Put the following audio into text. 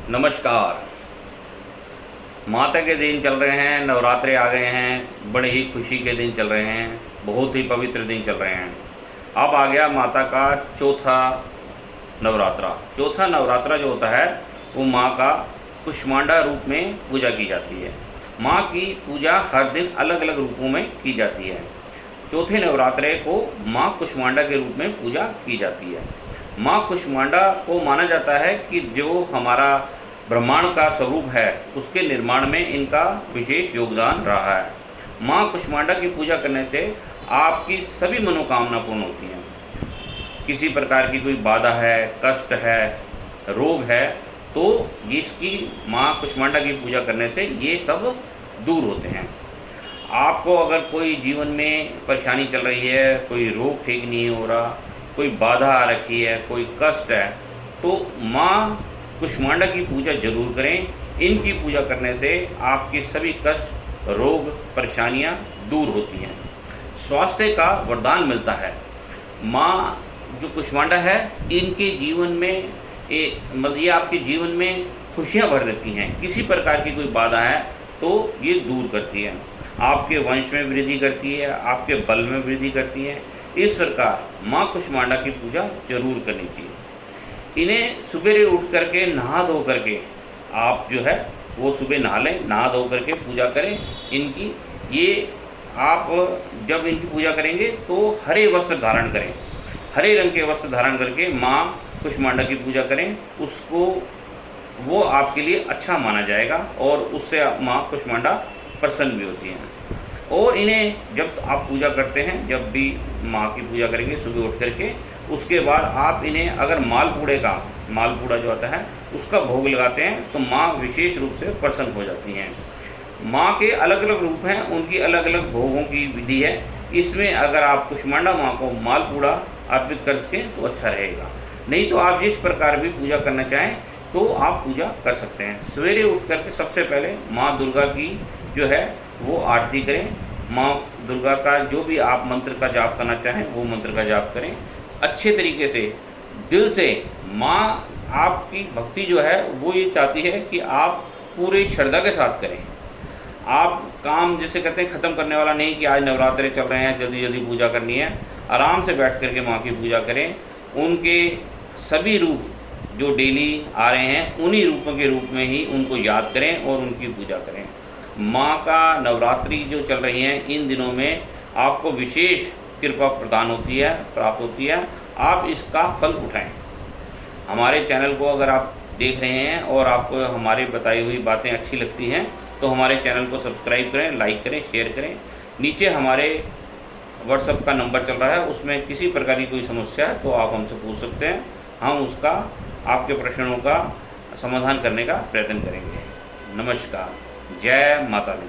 नमस्कार। माता के दिन चल रहे हैं, नवरात्रे आ गए हैं, बड़े ही खुशी के दिन चल रहे हैं, बहुत ही पवित्र दिन चल रहे हैं। अब आ गया माता का चौथा नवरात्रा। चौथा नवरात्रा जो होता है वो माँ का कुष्मांडा रूप में पूजा की जाती है। माँ की पूजा हर दिन अलग अलग रूपों में की जाती है। चौथे नवरात्रे को माँ कुष्मांडा के रूप में पूजा की जाती है। माँ कुष्मांडा को माना जाता है कि जो हमारा ब्रह्मांड का स्वरूप है उसके निर्माण में इनका विशेष योगदान रहा है। माँ कुष्मांडा की पूजा करने से आपकी सभी मनोकामना पूर्ण होती हैं। किसी प्रकार की कोई बाधा है, कष्ट है, रोग है, तो इसकी माँ कुष्मांडा की पूजा करने से ये सब दूर होते हैं। आपको अगर कोई जीवन में परेशानी चल रही है, कोई रोग ठीक नहीं हो रहा, कोई बाधा आ रखी है, कोई कष्ट है, तो माँ कुष्मांडा की पूजा जरूर करें। इनकी पूजा करने से आपके सभी कष्ट, रोग, परेशानियाँ दूर होती हैं। स्वास्थ्य का वरदान मिलता है। माँ जो कुष्मांडा है इनके जीवन में मतलब ये आपके जीवन में खुशियाँ भर देती हैं। किसी प्रकार की कोई बाधा है तो ये दूर करती है। आपके वंश में वृद्धि करती है, आपके बल में वृद्धि करती है। इस प्रकार माँ कुष्मांडा की पूजा जरूर करनी चाहिए। इन्हें सुबेरे उठ करके नहा धो करके आप जो है वो सुबह नहा लें, नहा धो करके पूजा करें इनकी। ये आप जब इनकी पूजा करेंगे तो हरे वस्त्र धारण करें, हरे रंग के वस्त्र धारण करके माँ कुष्मांडा की पूजा करें। उसको वो आपके लिए अच्छा माना जाएगा और उससे माँ कुष्मांडा प्रसन्न भी होती हैं। और इन्हें जब आप पूजा करते हैं, जब भी माँ की पूजा करेंगे सुबह उठ करके, उसके बाद आप इन्हें अगर मालपूड़ा जो आता है उसका भोग लगाते हैं तो माँ विशेष रूप से प्रसन्न हो जाती हैं। माँ के अलग अलग रूप हैं, उनकी अलग अलग भोगों की विधि है। इसमें अगर आप कुष्मांडा माँ को मालपूड़ा अर्पित कर सकें तो अच्छा रहेगा। नहीं तो आप जिस प्रकार भी पूजा करना चाहें तो आप पूजा कर सकते हैं। सवेरे उठ करके सबसे पहले माँ दुर्गा की जो है वो आरती करें। माँ दुर्गा का जो भी आप मंत्र का जाप करना चाहें वो मंत्र का जाप करें अच्छे तरीके से, दिल से। माँ आपकी भक्ति जो है वो ये चाहती है कि आप पूरे श्रद्धा के साथ करें। आप काम जैसे कहते हैं ख़त्म करने वाला नहीं कि आज नवरात्रे चल रहे हैं जल्दी जल्दी पूजा करनी है। आराम से बैठ करके माँ की पूजा करें। उनके सभी रूप जो डेली आ रहे हैं उन्हीं रूपों के रूप में ही उनको याद करें और उनकी पूजा करें। माँ का नवरात्रि जो चल रही हैं इन दिनों में आपको विशेष कृपा प्रदान होती है, प्राप्त होती है। आप इसका फल उठाएं। हमारे चैनल को अगर आप देख रहे हैं और आपको हमारी बताई हुई बातें अच्छी लगती हैं तो हमारे चैनल को सब्सक्राइब करें, लाइक करें, शेयर करें। नीचे हमारे व्हाट्सएप का नंबर चल रहा है, उसमें किसी प्रकार की कोई समस्या है तो आप हमसे पूछ सकते हैं। हम उसका आपके प्रश्नों का समाधान करने का प्रयत्न करेंगे। नमस्कार। जय माता दी।